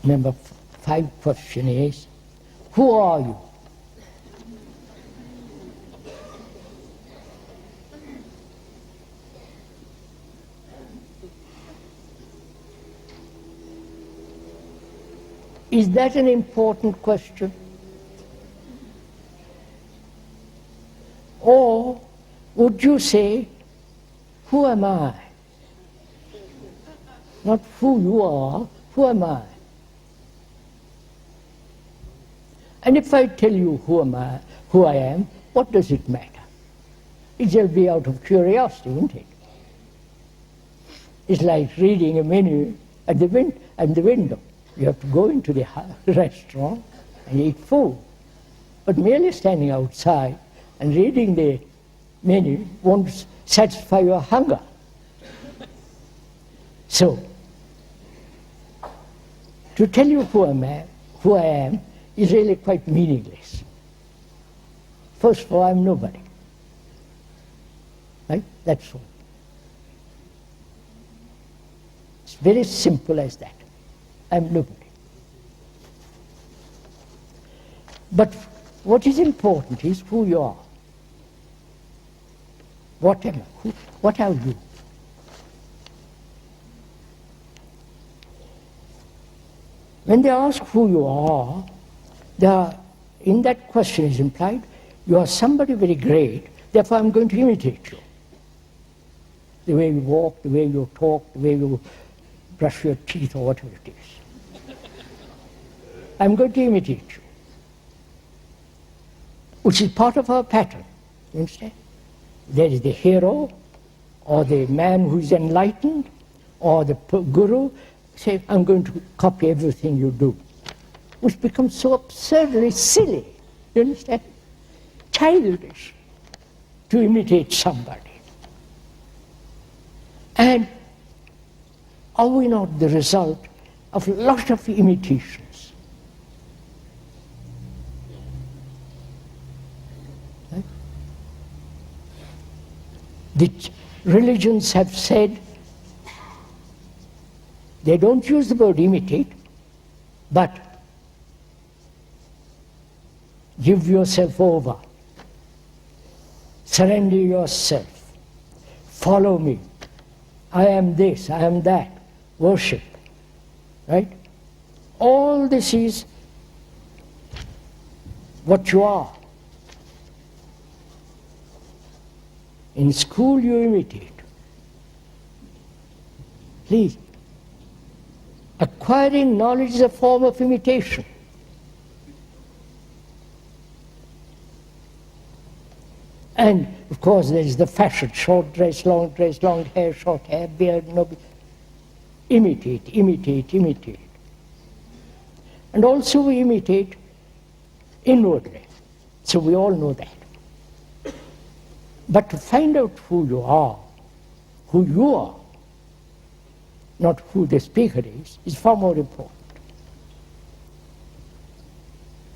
Number 5 question is, who are you? Is that an important question? Or would you say, who am I? Not who you are, who am I? And if I tell you who I am, what does it matter? It shall be out of curiosity, isn't it? It's like reading a menu at the window. You have to go into the restaurant and eat food. But merely standing outside and reading the menu won't satisfy your hunger. So, to tell you who I am is really quite meaningless. First of all, I'm nobody. Right? That's all. It's very simple as that. I'm nobody. But what is important is who you are. What am I? What are you? When they ask who you are, in that question is implied, you are somebody very great, therefore I'm going to imitate you. The way you walk, the way you talk, the way you brush your teeth or whatever it is. I'm going to imitate you. Which is part of our pattern, you understand? There is the hero, or the man who is enlightened, or the guru, say, I'm going to copy everything you do. Which becomes so absurdly silly, you understand? Childish to imitate somebody. And are we not the result of a lot of imitations? Right? The religions have said, they don't use the word imitate, but give yourself over, surrender yourself, follow me, I am this, I am that, worship, right? All this is what you are. In school you imitate. Please. Acquiring knowledge is a form of imitation. And of course there is the fashion, short dress, long hair, short hair, beard, no beard. Imitate, imitate, imitate. And also we imitate inwardly. So we all know that. But to find out who you are, not who the speaker is far more important.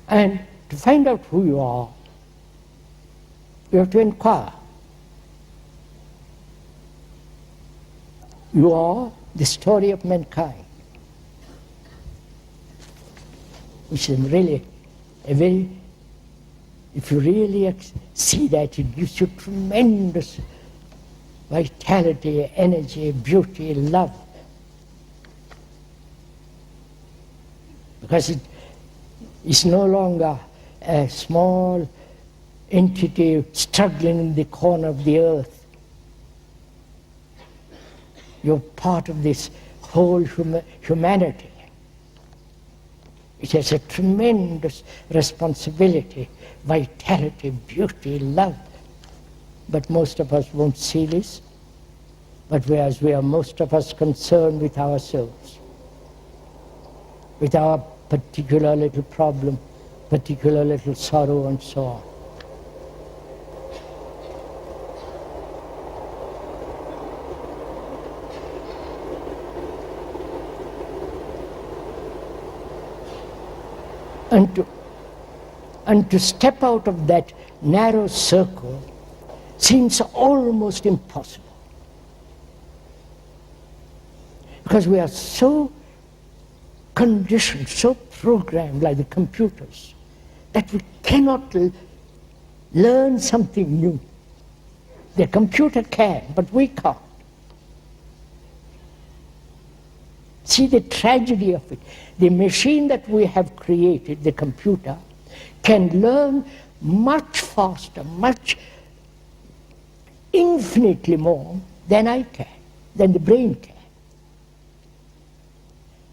And to find out who you are, you have to inquire. You are the story of mankind, which is really a very, if you really see that, it gives you tremendous vitality, energy, beauty, love. Because it is no longer a small entity struggling in the corner of the earth. You're part of this whole humanity. It has a tremendous responsibility, vitality, beauty, love. But most of us won't see this. But whereas we are most of us concerned with ourselves, with our particular little problem, particular little sorrow, and so on. And to step out of that narrow circle seems almost impossible. Because we are so conditioned, so programmed like the computers, that we cannot learn something new. The computer can, but we can't. See the tragedy of it. The machine that we have created, the computer, can learn much faster, infinitely more than I can, than the brain can.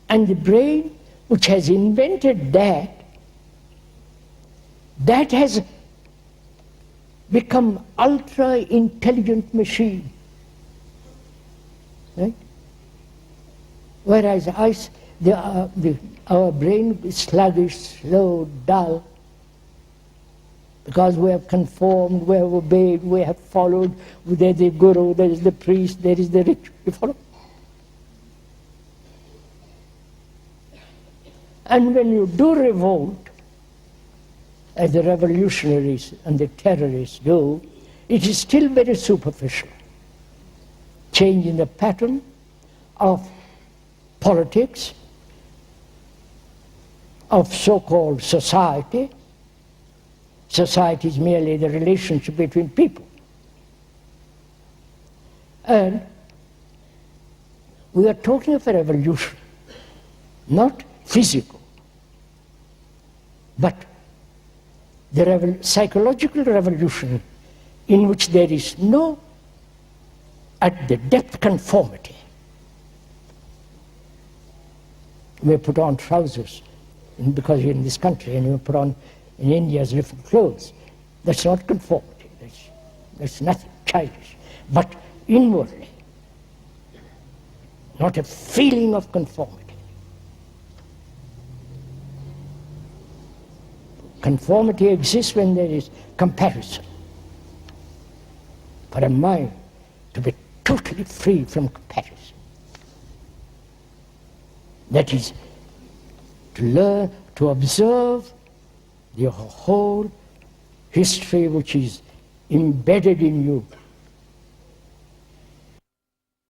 And the brain, which has invented that has become ultra-intelligent machine. Right? Whereas our brain is sluggish, slow, dull, because we have conformed, we have obeyed, we have followed. There is the guru, there is the priest, there is the rich. You follow? And when you do revolt, as the revolutionaries and the terrorists do, it is still very superficial. Changing the pattern of politics, of so-called society. Society is merely the relationship between people. And we are talking of a revolution, not physical, but the psychological revolution in which there is no, at the depth, conformity. We put on trousers because you're in this country, and you put on in India's different clothes. That's not conformity. That's nothing childish. But inwardly, not a feeling of conformity. Conformity exists when there is comparison. For a mind to be totally free from comparison, that is, to learn, to observe the whole history which is embedded in you